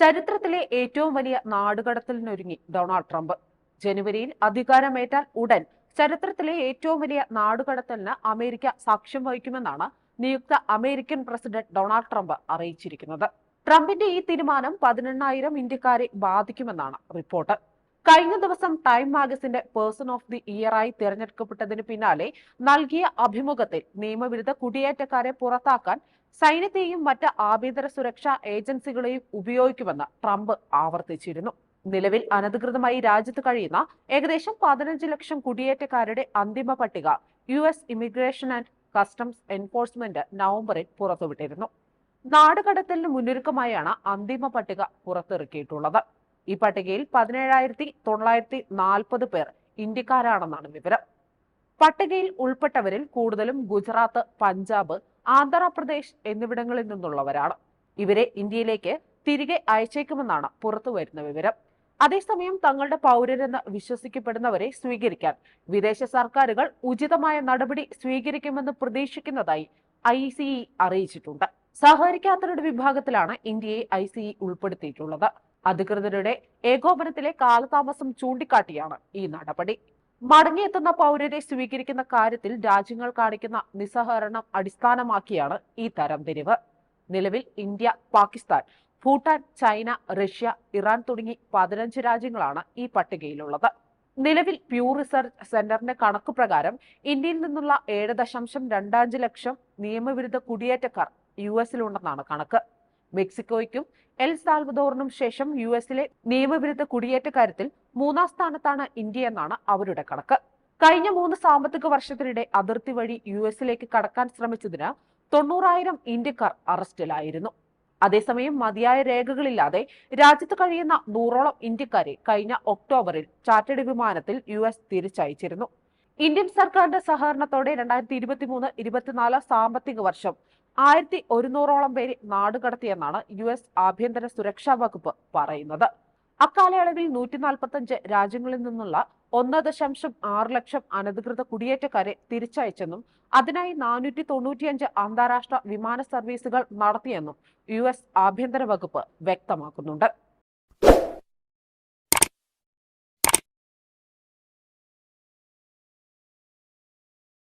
ചരിത്രത്തിലെ ഏറ്റവും വലിയ നാടുകടത്തലിനൊരുങ്ങി ഡൊണാൾഡ് ട്രംപ്. ജനുവരിയിൽ അധികാരമേറ്റാൽ ഉടൻ ചരിത്രത്തിലെ ഏറ്റവും വലിയ നാടുകടത്തലിന് അമേരിക്ക സാക്ഷ്യം വഹിക്കുമെന്നാണ് നിയുക്ത അമേരിക്കൻ പ്രസിഡന്റ് ഡൊണാൾഡ് ട്രംപ് അറിയിച്ചിരിക്കുന്നത്. ട്രംപിന്റെ ഈ തീരുമാനം 18,000 ഇന്ത്യക്കാരെ ബാധിക്കുമെന്നാണ് റിപ്പോർട്ട്. കഴിഞ്ഞ ദിവസം ടൈം മാഗസിന്റെ പേഴ്സൺ ഓഫ് ദി ഇയറായി തിരഞ്ഞെടുക്കപ്പെട്ടതിന് പിന്നാലെ നൽകിയ അഭിമുഖത്തിൽ നിയമവിരുദ്ധ കുടിയേറ്റക്കാരെ പുറത്താക്കാൻ സൈന്യത്തെയും മറ്റ് ആഭ്യന്തര സുരക്ഷാ ഏജൻസികളെയും ഉപയോഗിക്കുമെന്ന് ട്രംപ് ആവർത്തിച്ചിരുന്നു. നിലവിൽ അനധികൃതമായി രാജ്യത്ത് കഴിയുന്ന ഏകദേശം 15 ലക്ഷം കുടിയേറ്റക്കാരുടെ അന്തിമ പട്ടിക US immigration and customs enforcement നവംബറിൽ പുറത്തുവിട്ടിരുന്നു. നാടുകടത്തലിന് മുന്നൊരുക്കമായാണ് അന്തിമ പട്ടിക പുറത്തിറക്കിയിട്ടുള്ളത്. ഈ പട്ടികയിൽ 17,940 പേർ ഇന്ത്യക്കാരാണെന്നാണ് വിവരം. പട്ടികയിൽ ഉൾപ്പെട്ടവരിൽ കൂടുതലും ഗുജറാത്ത്, പഞ്ചാബ്, ആന്ധ്രാപ്രദേശ് എന്നിവിടങ്ങളിൽ നിന്നുള്ളവരാണ്. ഇവരെ ഇന്ത്യയിലേക്ക് തിരികെ അയച്ചേക്കുമെന്നാണ് പുറത്തുവരുന്ന വിവരം. അതേസമയം തങ്ങളുടെ പൗരരെന്ന് വിശ്വസിക്കപ്പെടുന്നവരെ സ്വീകരിക്കാൻ വിദേശ സർക്കാരുകൾ ഉചിതമായ നടപടി സ്വീകരിക്കുമെന്ന് പ്രതീക്ഷിക്കുന്നതായി ICE അറിയിച്ചിട്ടുണ്ട്. സഹകരിക്കാത്തവരുടെ വിഭാഗത്തിലാണ് ഇന്ത്യയെ ICE ഉൾപ്പെടുത്തിയിട്ടുള്ളത്. അധികൃതരുടെ ഏകോപനത്തിലെ കാലതാമസം ചൂണ്ടിക്കാട്ടിയാണ് ഈ നടപടി. മടങ്ങിയെത്തുന്ന പൗരരെ സ്വീകരിക്കുന്ന കാര്യത്തിൽ രാജ്യങ്ങൾ കാണിക്കുന്ന നിസ്സഹകരണം അടിസ്ഥാനമാക്കിയാണ് ഈ തരംതിരിവ്. നിലവിൽ India, Pakistan, Bhutan, China, Russia, Iran തുടങ്ങി 15 രാജ്യങ്ങളാണ് ഈ പട്ടികയിലുള്ളത്. നിലവിൽ പ്യൂ റിസർച്ച് സെന്ററിന്റെ കണക്ക് പ്രകാരം ഇന്ത്യയിൽ നിന്നുള്ള 7.25 ലക്ഷം നിയമവിരുദ്ധ കുടിയേറ്റക്കാർ US-ലുണ്ടെന്നാണ് കണക്ക്. മെക്സിക്കോയ്ക്കും എൽ സാൽവദോറിനും ശേഷം US-ലെ നിയമവിരുദ്ധ കുടിയേറ്റക്കാര്യത്തിൽ 3-ാം സ്ഥാനത്താണ് ഇന്ത്യ എന്നാണ് അവരുടെ കണക്ക്. കഴിഞ്ഞ 3 സാമ്പത്തിക വർഷത്തിനിടെ അതിർത്തി വഴി US-ലേക്ക് കടക്കാൻ ശ്രമിച്ചതിന് 90,000 ഇന്ത്യക്കാർ അറസ്റ്റിലായിരുന്നു. അതേസമയം മതിയായ രേഖകളില്ലാതെ രാജ്യത്ത് കഴിയുന്ന 100ഓളം ഇന്ത്യക്കാരെ കഴിഞ്ഞ ഒക്ടോബറിൽ ചാർട്ടേഡ് വിമാനത്തിൽ US തിരിച്ചയച്ചിരുന്നു. ഇന്ത്യൻ സർക്കാരിന്റെ സഹകരണത്തോടെ 2023-24 സാമ്പത്തിക വർഷം 1,100ഓളം പേരെ നാടുകടത്തിയെന്നാണ് US ആഭ്യന്തര സുരക്ഷാ വകുപ്പ് പറയുന്നത്. അക്കാലയളവിൽ 145 രാജ്യങ്ങളിൽ നിന്നുള്ള 1.6 ലക്ഷം അനധികൃത കുടിയേറ്റക്കാരെ തിരിച്ചയച്ചെന്നും അതിനായി 495 അന്താരാഷ്ട്ര വിമാന സർവീസുകൾ നടത്തിയെന്നും US ആഭ്യന്തര വകുപ്പ് വ്യക്തമാക്കുന്നുണ്ട്.